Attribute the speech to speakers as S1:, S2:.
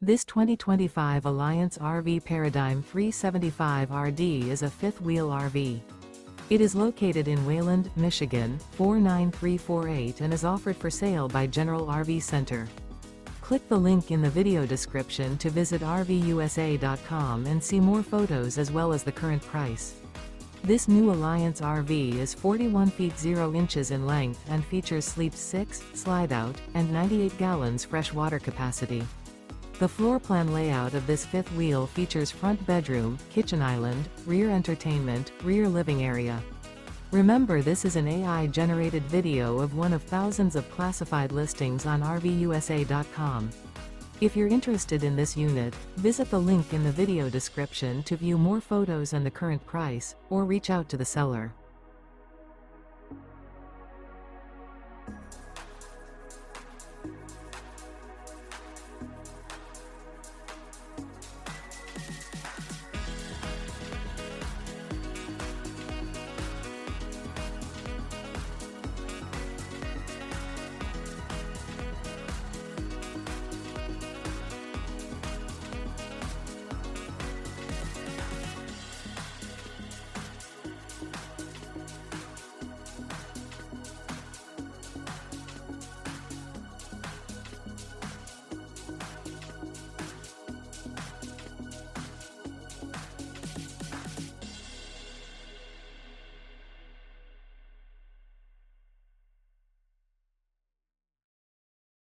S1: This 2025 Alliance RV Paradigm 375RD is a fifth-wheel RV. It is located in Wayland, Michigan, 49348 and is offered for sale by General RV Center. Click the link in the video description to visit RVUSA.com and see more photos as well as the current price. This new Alliance RV is 41 feet 0 inches in length and features Sleep 6, Slideout, and 98 gallons fresh water capacity. The floor plan layout of this fifth wheel features front bedroom, kitchen island, rear entertainment, rear living area. Remember, this is an AI-generated video of one of thousands of classified listings on RVUSA.com. If you're interested in this unit, visit the link in the video description to view more photos and the current price, or reach out to the seller.